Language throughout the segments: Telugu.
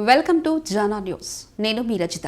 Welcome to Jana news. నేను మీ Rajitha.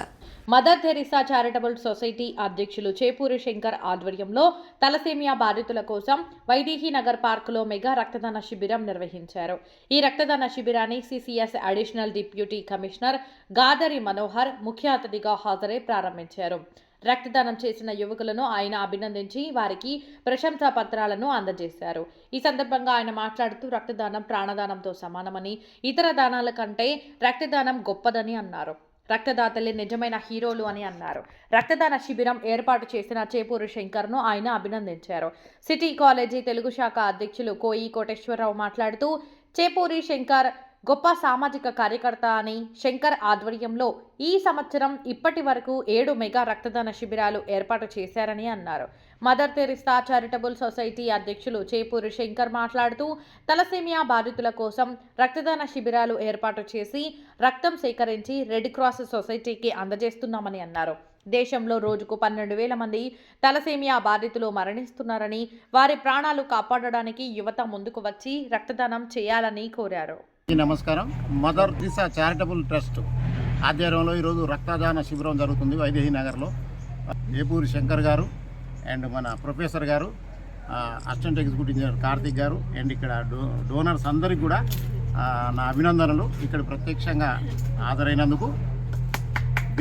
Mother Teresa charitable society అధ్యక్షులు చేపూరి శంకర్ ఆధ్వర్యంలో తలసేమియా బాధితుల కోసం వైదేహీ నగర్ పార్కులో మెగా రక్తదాన శిబిరం నిర్వహించారు. ఈ రక్తదాన శిబిరాన్ని CCS additional deputy commissioner Gadari Manohar ముఖ్య అతిథిగా హాజరై ప్రారంభించారు. రక్తదానం చేసిన యువకులను ఆయన అభినందించి వారికి ప్రశంసా పత్రాలను అందజేశారు. ఈ సందర్భంగా ఆయన మాట్లాడుతూ రక్తదానం ప్రాణదానంతో సమానమని, ఇతర దానాల కంటే రక్తదానం గొప్పదని అన్నారు. రక్తదాతలే నిజమైన హీరోలు అని అన్నారు. రక్తదాన శిబిరం ఏర్పాటు చేసిన చేపూరి శంకర్ను ఆయన అభినందించారు. సిటీ కాలేజీ తెలుగు శాఖ అధ్యక్షులు కోయి కోటేశ్వరరావు మాట్లాడుతూ చేపూరి శంకర్ గొప్ప సామాజిక కార్యకర్త అని, శంకర్ ఆధ్వర్యంలో ఈ సంవత్సరం ఇప్పటి వరకు 7 మెగా రక్తదాన శిబిరాలు ఏర్పాటు చేశారని అన్నారు. మదర్ థెరిసా చారిటబుల్ సొసైటీ అధ్యక్షులు చేపూరి శంకర్ మాట్లాడుతూ తలసేమియా బాధితుల కోసం రక్తదాన శిబిరాలు ఏర్పాటు చేసి రక్తం సేకరించి రెడ్ క్రాస్ సొసైటీకి అందజేస్తున్నామని అన్నారు. దేశంలో రోజుకు 12,000 మంది తలసేమియా బాధితులు మరణిస్తున్నారని, వారి ప్రాణాలు కాపాడడానికి యువత ముందుకు వచ్చి రక్తదానం చేయాలని కోరారు. నమస్కారం. మదర్ థెరిసా చారిటబుల్ ట్రస్ట్ ఆధ్వర్యంలో ఈరోజు రక్తదాన శిబిరం జరుగుతుంది వైదేహీ నగర్లో. చేపూరి శంకర్ గారు అండ్ మన ప్రొఫెసర్ గారు, అసిస్టెంట్ ఎగ్జిక్యూటివ్ ఇంజనీర్ కార్తిక్ గారు అండ్ ఇక్కడ డోనర్స్ అందరికీ కూడా నా అభినందనలు. ఇక్కడ ప్రత్యక్షంగా హాజరైనందుకు.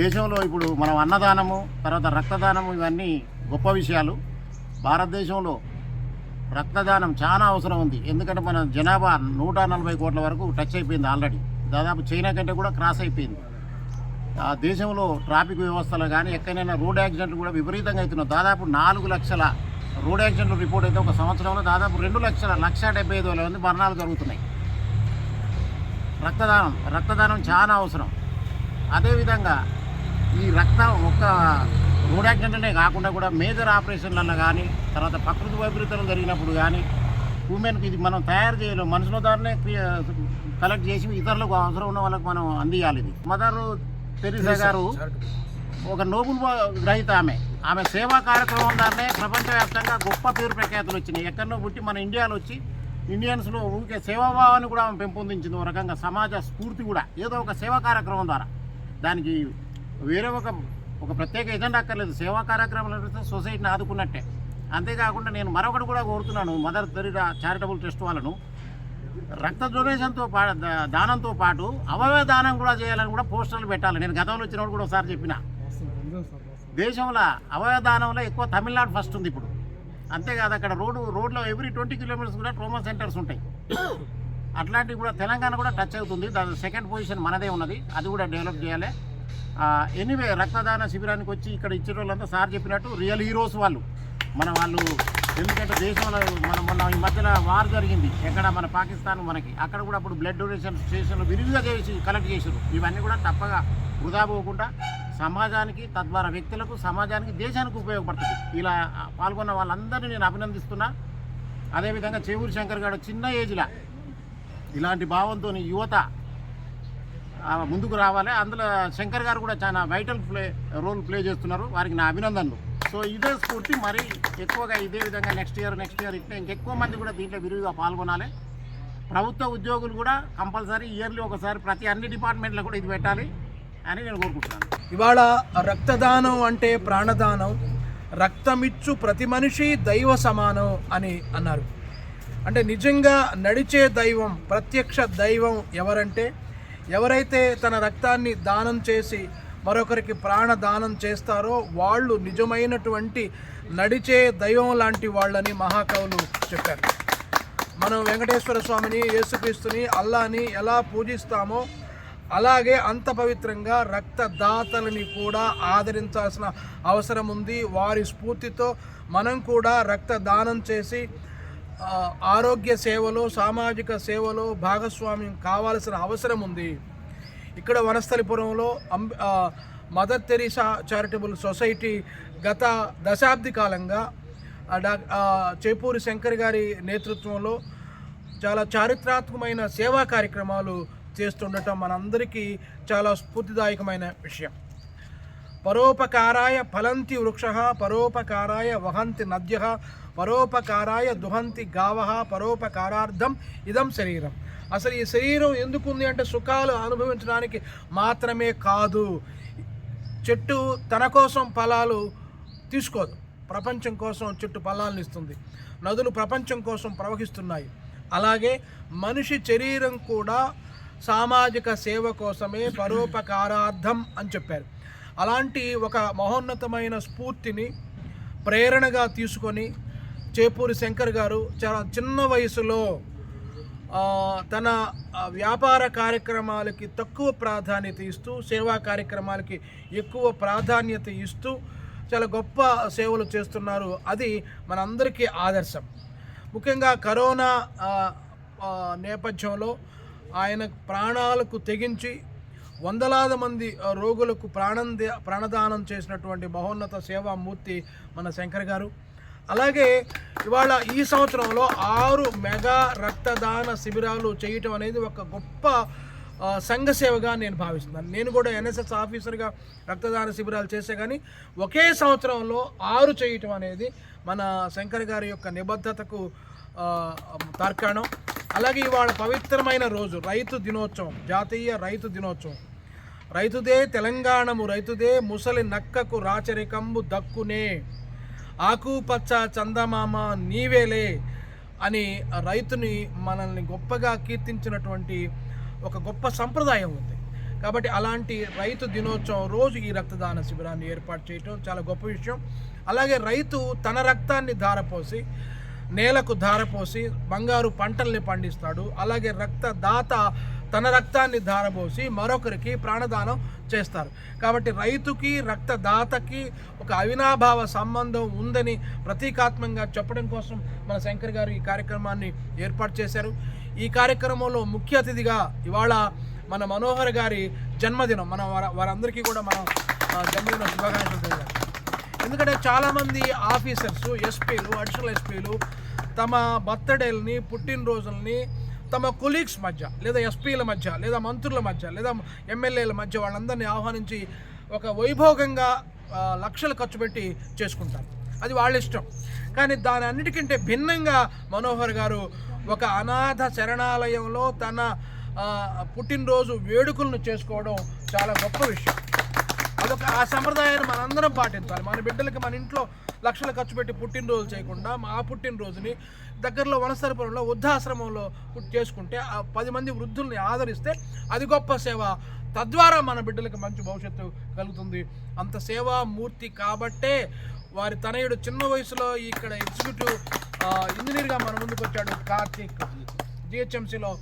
దేశంలో ఇప్పుడు మనం అన్నదానము, తర్వాత రక్తదానము, ఇవన్నీ గొప్ప విషయాలు. భారతదేశంలో రక్తదానం చాలా అవసరం ఉంది. ఎందుకంటే మన జనాభా 140 కోట్ల వరకు టచ్ అయిపోయింది ఆల్రెడీ. దాదాపు చైనా కంటే కూడా క్రాస్ అయిపోయింది. ఆ దేశంలో ట్రాఫిక్ వ్యవస్థలో కానీ ఎక్కడైనా రోడ్ యాక్సిడెంట్లు కూడా విపరీతంగా అవుతున్నాయి. దాదాపు 4 లక్షల రోడ్ యాక్సిడెంట్లు రిపోర్ట్ అయితే ఒక సంవత్సరంలో దాదాపు 2,75,000 మంది మరణాలు జరుగుతున్నాయి. రక్తదానం చాలా అవసరం. అదేవిధంగా ఈ రక్తం ఒక్క రోడ్ యాక్సిడెంట్లనే కాకుండా కూడా మేజర్ ఆపరేషన్లలో కానీ, తర్వాత ప్రకృతి వైపరీత్యాలు జరిగినప్పుడు కానీ ఉమెన్కి ఇది మనం తయారు చేయలేము. మనుషుల ద్వారానే కలెక్ట్ చేసి ఇతరులకు అవసరం ఉన్న వాళ్ళకి మనం అందియాలి. ఇది మదర్ థెరిసా గారు ఒక నోబెల్ గ్రహీత. ఆమె సేవా కార్యక్రమం ద్వారానే ప్రపంచవ్యాప్తంగా గొప్ప పేరు ప్రఖ్యాతులు వచ్చినాయి. ఎక్కడో పుట్టి మన ఇండియాలో వచ్చి ఇండియన్స్లో ఊరికే సేవాభావాన్ని కూడా ఆమె పెంపొందించింది. ఒక రకంగా సమాజ స్ఫూర్తి కూడా ఏదో ఒక సేవా కార్యక్రమం ద్వారా. దానికి వేరే ఒక ప్రత్యేక ఎజెండా అక్కర్లేదు. సేవా కార్యక్రమాలు సొసైటీని ఆదుకున్నట్టే. అంతేకాకుండా నేను మరొకటి కూడా కోరుతున్నాను మదర్ థెరిసా చారిటబుల్ ట్రస్ట్ వాళ్ళను, రక్త డొనేషన్తో దానంతో పాటు అవయవ దానం కూడా చేయాలని కూడా పోస్టర్లు పెట్టాలి. నేను గతంలో వచ్చినప్పుడు కూడా ఒకసారి చెప్పిన, దేశంలో అవయవ దానంలో ఎక్కువ తమిళనాడు ఫస్ట్ ఉంది ఇప్పుడు. అంతేకాదు అక్కడ రోడ్లో ఎవ్రీ 20 కిలోమీటర్స్ కూడా ట్రోమా సెంటర్స్ ఉంటాయి. అట్లాంటివి కూడా తెలంగాణ కూడా టచ్ అవుతుంది. దాని సెకండ్ పొజిషన్ మనదే ఉన్నది. అది కూడా డెవలప్ చేయాలి. ఎనీవే రక్తదాన శిబిరానికి వచ్చి ఇక్కడ ఇచ్చిన వాళ్ళంతా సార్ చెప్పినట్టు రియల్ హీరోస్ వాళ్ళు. ఎందుకంటే దేశంలో మొన్న ఈ మధ్యన వార్ జరిగింది ఎక్కడ మన పాకిస్తాన్ మనకి, అక్కడ కూడా అప్పుడు బ్లడ్ డొనేషన్ స్టేషన్లు విరివిగా చేసి కలెక్ట్ చేశారు. ఇవన్నీ కూడా తప్పగా వృధా పోకుండా సమాజానికి, తద్వారా వ్యక్తులకు, సమాజానికి, దేశానికి ఉపయోగపడుతుంది. ఇలా పాల్గొన్న వాళ్ళందరినీ నేను అభినందిస్తున్నా. అదేవిధంగా చేపూరి శంకర్ గారు చిన్న ఏజ్లో ఇలాంటి భావంతో యువత ముందుకు రావాలి. అందులో శంకర్ గారు కూడా చాలా వైటల్ రోల్ ప్లే చేస్తున్నారు. వారికి నా అభినందనలు. సో ఇదే స్ఫూర్తి మరి ఎక్కువగా ఇదే విధంగా నెక్స్ట్ ఇయర్ ఇట్లా ఇంకెక్కువ మంది కూడా దీంట్లో విరివిగా పాల్గొనాలి. ప్రభుత్వ ఉద్యోగులు కూడా కంపల్సరీ ఇయర్లీ ఒకసారి ప్రతి అన్ని డిపార్ట్మెంట్లో కూడా ఇది పెట్టాలి అని నేను కోరుకుంటున్నాను. ఇవాళ రక్తదానం అంటే ప్రాణదానం. రక్తమిచ్చు ప్రతి మనిషి దైవ సమానం అని అన్నారు. అంటే నిజంగా నడిచే దైవం, ప్రత్యక్ష దైవం ఎవరంటే ఎవరైతే తన రక్తాన్ని దానం చేసి మరొకరికి ప్రాణదానం చేస్తారో వాళ్ళు నిజమైనటువంటి నడిచే దైవం లాంటి వాళ్ళని మహాకవులు చెప్పారు. మనం వెంకటేశ్వర స్వామిని, యేసుక్రీస్తుని, అల్లాని ఎలా పూజిస్తామో అలాగే అంత పవిత్రంగా రక్తదాతలని కూడా ఆదరించాల్సిన అవసరం ఉంది. వారి స్ఫూర్తితో మనం కూడా రక్తదానం చేసి ఆరోగ్య సేవలో, సామాజిక సేవలో భాగస్వామ్యం కావాల్సిన అవసరం ఉంది. ఇక్కడ వనస్థలిపురంలో మదర్ థెరిసా చారిటబుల్ సొసైటీ గత దశాబ్ది కాలంగా చేపూరి శంకర్ గారి నేతృత్వంలో చాలా చారిత్రాత్మకమైన సేవా కార్యక్రమాలు చేస్తుండటం మనందరికీ చాలా స్ఫూర్తిదాయకమైన విషయం. పరోపకారాయ ఫలంతి వృక్షః, పరోపకారాయ వహంతి నద్యః, పరోపకారాయ దుహంతి గావః, పరోపకారార్థం ఇదం శరీరం. అసలు ఈ శరీరం ఎందుకు ఉంది అంటే సుఖాలు అనుభవించడానికి మాత్రమే కాదు. చెట్టు తన కోసం ఫలాలు తీసుకోదు, ప్రపంచం కోసం చెట్టు ఫలాలను ఇస్తుంది. నదులు ప్రపంచం కోసం ప్రవహిస్తున్నాయి. అలాగే మనిషి శరీరం కూడా సామాజిక సేవ కోసమే, పరోపకారార్థం అని చెప్పారు. అలాంటి ఒక మహోన్నతమైన స్ఫూర్తిని ప్రేరణగా తీసుకొని చేపూరి శంకర్ గారు చాలా చిన్న వయసులో తన వ్యాపార కార్యక్రమాలకి తక్కువ ప్రాధాన్యత ఇస్తూ, సేవా కార్యక్రమాలకి ఎక్కువ ప్రాధాన్యత ఇస్తూ చాలా గొప్ప సేవలు చేస్తున్నారు. అది మనందరికీ ఆదర్శం. ముఖ్యంగా కరోనా నేపథ్యంలో ఆయన ప్రాణాలకు తెగించి వందలాది మంది రోగులకు ప్రాణదానం చేసినటువంటి మహోన్నత సేవామూర్తి మన శంకర్ గారు. అలాగే ఇవాళ ఈ సంవత్సరంలో 6 మెగా రక్తదాన శిబిరాలు చేయటం అనేది ఒక గొప్ప సంఘ సేవగా నేను భావిస్తున్నాను. నేను కూడా ఎన్ఎస్ఎస్ ఆఫీసర్గా రక్తదాన శిబిరాలు చేసే కానీ ఒకే సంవత్సరంలో 6 చేయటం అనేది మన శంకర్ గారి యొక్క నిబద్ధతకు తార్కాణం. అలాగే ఇవాళ పవిత్రమైన రోజు రైతు దినోత్సవం, జాతీయ రైతు దినోత్సవం. రైతుదే తెలంగాణము రైతుదే, ముసలి నక్కకు రాచరికంబు దక్కునే, ఆకుపచ్చ చందమామ నీవేలే అని రైతుని మనల్ని గొప్పగా కీర్తించినటువంటి ఒక గొప్ప సంప్రదాయం ఉంది. కాబట్టి అలాంటి రైతు దినోత్సవం రోజు ఈ రక్తదాన శిబిరాన్ని ఏర్పాటు చేయటం చాలా గొప్ప విషయం. అలాగే రైతు తన రక్తాన్ని ధారపోసి, నేలకు ధారపోసి బంగారు పంటల్ని పండిస్తాడు. అలాగే రక్తదాత తన రక్తాన్ని ధారపోసి మరొకరికి ప్రాణదానం చేస్తారు. కాబట్టి రైతుకి రక్తదాతకి ఒక అవినాభావ సంబంధం ఉందని ప్రతీకాత్మకంగా చెప్పడం కోసం మన శంకర్ గారు ఈ కార్యక్రమాన్ని ఏర్పాటు చేశారు. ఈ కార్యక్రమంలో ముఖ్య అతిథిగా ఇవాళ మన మనోహర్ గారి జన్మదినం. మన వారందరికీ కూడా మనం జన్మదిన శుభాకాంక్షలు తెలియాలి. ఎందుకంటే చాలామంది ఆఫీసర్స్, ఎస్పీలు, అడిషనల్ ఎస్పీలు తమ బర్త్డేలని, పుట్టినరోజులని తమ కొలీగ్స్ మధ్య, లేదా ఎస్పీల మధ్య, లేదా మంత్రుల మధ్య, లేదా ఎమ్మెల్యేల మధ్య వాళ్ళందరినీ ఆహ్వానించి ఒక వైభోగంగా లక్షలు ఖర్చు పెట్టి చేసుకుంటారు. అది వాళ్ళ ఇష్టం. కానీ దాని అన్నిటికంటే భిన్నంగా మనోహర్ గారు ఒక అనాథ శరణాలయంలో తన పుట్టినరోజు వేడుకలను చేసుకోవడం చాలా గొప్ప విషయం. అదొక ఆ సంప్రదాయాన్ని మనందరం పాటించాలి. మన బిడ్డలకి మన ఇంట్లో లక్షలు ఖర్చు పెట్టి పుట్టినరోజు చేయకుండా ఆ పుట్టినరోజుని దగ్గరలో వనస్థలిపురంలో వృద్ధాశ్రమంలో చేసుకుంటే 10 మంది వృద్ధుల్ని ఆదరిస్తే అది గొప్ప సేవ. తద్వారా మన బిడ్డలకు మంచి భవిష్యత్తు కలుగుతుంది. అంత సేవామూర్తి కాబట్టే వారి తనయుడు చిన్న వయసులో ఇక్కడ ఎగ్జిక్యూటివ్ ఇంజనీర్గా మన ముందుకు వచ్చాడు. కార్తీక్, జిహెచ్ఎంసీలో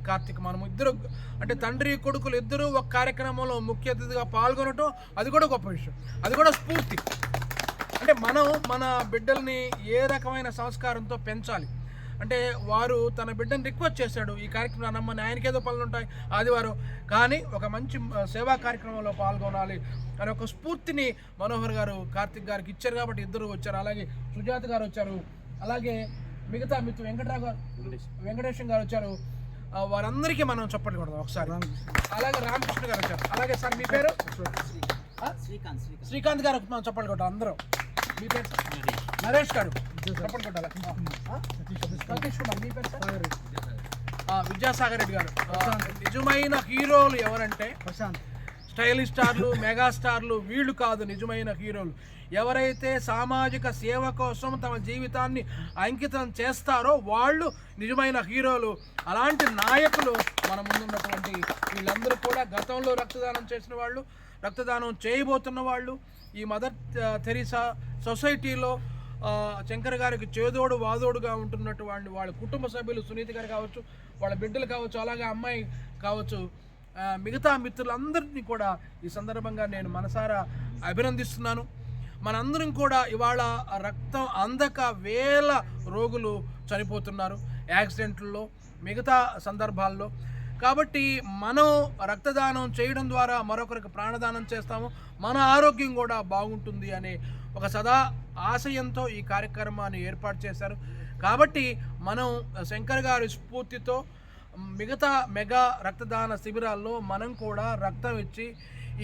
కార్తీక్. మనం ఇద్దరు అంటే తండ్రి కొడుకులు ఇద్దరు ఒక కార్యక్రమంలో ముఖ్య అతిథిగా పాల్గొనటం అది కూడా గొప్ప విషయం. అది కూడా స్ఫూర్తి. అంటే మనం మన బిడ్డల్ని ఏ రకమైన సంస్కారంతో పెంచాలి అంటే వారు తన బిడ్డని రిక్వెస్ట్ చేశాడు, ఈ కార్యక్రమం నమ్మని, ఆయనకేదో పనులు ఉంటాయి ఆదివారం, కానీ ఒక మంచి సేవా కార్యక్రమంలో పాల్గొనాలి అనే ఒక స్ఫూర్తిని మనోహర్ గారు కార్తీక్ గారికి ఇచ్చారు. కాబట్టి ఇద్దరు వచ్చారు. అలాగే సుజాత గారు వచ్చారు. అలాగే మిగతా మిత్రులు వెంకటేశం గారు వచ్చారు. వారందరికీ మనం చప్పట్లు కొడదాం ఒకసారి. అలాగే రామకృష్ణ గారు వచ్చారు. అలాగే సార్ మీ పేరు? శ్రీకాంత్ గారు మనం చప్పట్లు కొట్టాలి అందరూ. మీ పేరు? నరేష్ గారు చప్పట్లు కొట్టాలి. సతీష్ కుమార్ మీ పేరు సార్? విద్యాసాగర్ రెడ్డి గారు. నిజమైన హీరోలు ఎవరంటే స్టైలిష్ స్టార్లు, మెగాస్టార్లు వీళ్ళు కాదు. నిజమైన హీరోలు ఎవరైతే సామాజిక సేవ కోసం తమ జీవితాన్ని అంకితం చేస్తారో వాళ్ళు నిజమైన హీరోలు. అలాంటి నాయకులు మన ముందున్నటువంటి వీళ్ళందరూ కూడా గతంలో రక్తదానం చేసిన వాళ్ళు, రక్తదానం చేయబోతున్న వాళ్ళు, ఈ మదర్ తెరీసా సొసైటీలో శంకర్ గారికి చేదోడు వాదోడుగా ఉంటున్నటువంటి వాళ్ళ కుటుంబ సభ్యులు, సునీత గారు కావచ్చు, వాళ్ళ బిడ్డలు కావచ్చు, అలాగే అమ్మాయి కావచ్చు, మిగతా మిత్రులందరినీ కూడా ఈ సందర్భంగా నేను మనసారా అభినందిస్తున్నాను. మనందరం కూడా ఇవాళ రక్తం అందక వేల రోగులు చనిపోతున్నారు యాక్సిడెంట్లలో, మిగతా సందర్భాల్లో. కాబట్టి మనం రక్తదానం చేయడం ద్వారా మరొకరికి ప్రాణదానం చేస్తాము, మన ఆరోగ్యం కూడా బాగుంటుంది అనే ఒక సదా ఆశయంతో ఈ కార్యక్రమాన్ని ఏర్పాటు చేశారు. కాబట్టి మనం శంకర్ గారి స్ఫూర్తితో మిగతా మెగా రక్తదాన శిబిరాల్లో మనం కూడా రక్తం ఇచ్చి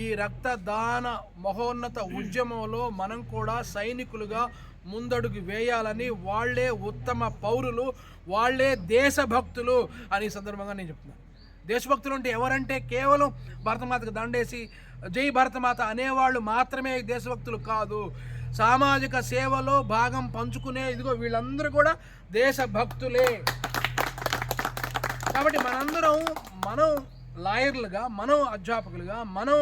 ఈ రక్తదాన మహోన్నత ఉద్యమంలో మనం కూడా సైనికులుగా ముందడుగు వేయాలని, వాళ్ళే ఉత్తమ పౌరులు, వాళ్ళే దేశభక్తులు అని ఈ సందర్భంగా నేను చెప్తున్నాను. దేశభక్తులు అంటే ఎవరంటే కేవలం భారతమాతకు దండేసి జై భారతమాత అనేవాళ్ళు మాత్రమే దేశభక్తులు కాదు. సామాజిక సేవలో భాగం పంచుకునే ఇదిగో వీళ్ళందరూ కూడా దేశభక్తులే. కాబట్టి మనం లాయర్లుగా, మనం అధ్యాపకులుగా, మనం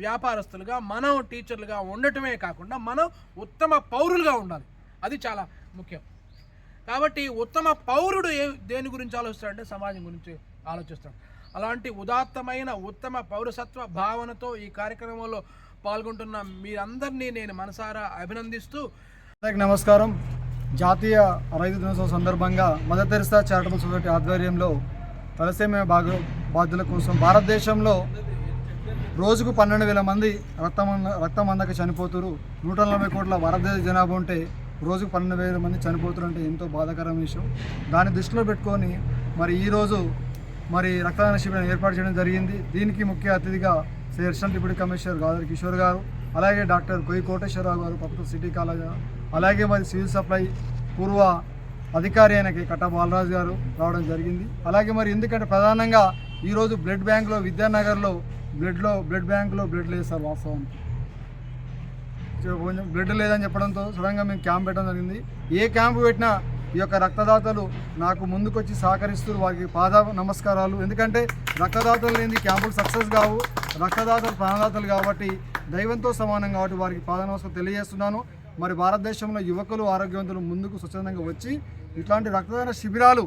వ్యాపారస్తులుగా, మనం టీచర్లుగా ఉండటమే కాకుండా మనం ఉత్తమ పౌరులుగా ఉండాలి. అది చాలా ముఖ్యం. కాబట్టి ఉత్తమ పౌరుడు దేని గురించి ఆలోచిస్తాడంటే సమాజం గురించి ఆలోచిస్తాడు. అలాంటి ఉదాత్తమైన ఉత్తమ పౌరసత్వ భావనతో ఈ కార్యక్రమంలో పాల్గొంటున్న మీరందరినీ నేను మనసారా అభినందిస్తూ, అందరికీ నమస్కారం. జాతీయ రైతు దినోత్సవం సందర్భంగా మదర్ తెరెసా చారిటబుల్ సొసైటీ ఆధ్వర్యంలో తలసేమియా బాధితుల కోసం భారతదేశంలో రోజుకు 12,000 మంది రక్తం అందక చనిపోతున్నారు. 140 కోట్ల భారతదేశ జనాభా ఉంటే రోజుకు 12,000 మంది చనిపోతున్నారు అంటే ఎంతో బాధాకరమైన విషయం. దాన్ని దృష్టిలో పెట్టుకొని ఈరోజు రక్తదాన శిబిరం ఏర్పాటు చేయడం జరిగింది. దీనికి ముఖ్య అతిథిగా additional deputy commissioner Gadar Kishore గారు, అలాగే డాక్టర్ కొయ్యి కోటేశ్వరరావు గారు ప్రభుత్వ సిటీ కాలేజ్, అలాగే సివిల్ సప్లై పూర్వ అధికారి అయిన కట్టా బాలరాజు గారు రావడం జరిగింది. అలాగే ఎందుకంటే ప్రధానంగా ఈరోజు బ్లడ్ బ్యాంక్లో విద్యానగర్లో బ్లడ్ బ్యాంకులో బ్లడ్ లేదు సార్. వాస్తవానికి బ్లడ్ లేదని చెప్పడంతో సడన్గా మేము క్యాంప్ పెట్టడం జరిగింది. ఏ క్యాంపు పెట్టినా ఈ యొక్క రక్తదాతలు నాకు ముందుకొచ్చి సహకరిస్తూ వారికి పాద నమస్కారాలు. ఎందుకంటే రక్తదాతలు లేని క్యాంపులు సక్సెస్ కావు. రక్తదాతలు ప్రాణదాతలు కాబట్టి దైవంతో సమానం కాబట్టి వారికి పాద నమస్కారం తెలియజేస్తున్నాను. భారతదేశంలో యువకులు ఆరోగ్యవంతులు ముందుకు స్వచ్ఛందంగా వచ్చి ఇట్లాంటి రక్తదాన శిబిరాలు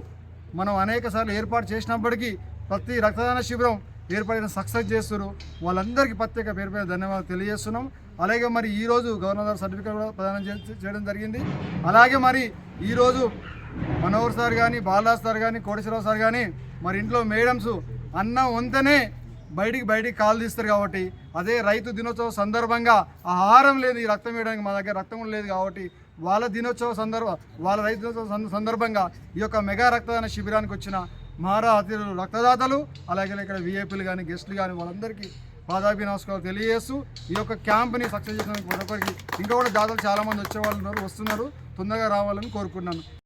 మనం అనేక సార్లు ఏర్పాటు చేసినప్పటికీ ప్రతి రక్తదాన శిబిరం ఏర్పడిన సక్సెస్ చేస్తున్నారు. వాళ్ళందరికీ ప్రత్యేక పేరు పైన ధన్యవాదాలు తెలియజేస్తున్నాం. అలాగే ఈరోజు గవర్నర్ సర్టిఫికేట్ కూడా ప్రదానం చేయడం జరిగింది. అలాగే ఈరోజు మనోహర్ సార్ కానీ, బాలరాజ్ సార్ కానీ, కోటేశ్వరరావు సార్ కానీ ఇంట్లో మేడమ్స్ అన్నం వంతనే బయటికి కాలు తీస్తారు. కాబట్టి అదే రైతు దినోత్సవం సందర్భంగా ఆహారం లేదు, ఈ రక్తం వేయడానికి మా దగ్గర రక్తం లేదు కాబట్టి వాళ్ళ రైతు దినోత్సవం సందర్భంగా ఈ యొక్క మెగా రక్తదాన శిబిరానికి వచ్చిన మహారా అతిథులు రక్తదాతలు, అలాగే ఇక్కడ విఐపీలు కానీ, గెస్టులు కానీ వాళ్ళందరికీ పాదాభి నమస్కారాలు తెలియజేస్తూ ఈ యొక్క క్యాంప్ని సక్సెస్ చేసినందుకు మరొకరికి ఇంకా కూడా దాతలు చాలామంది వస్తున్నారు, తొందరగా రావాలని కోరుకున్నాను.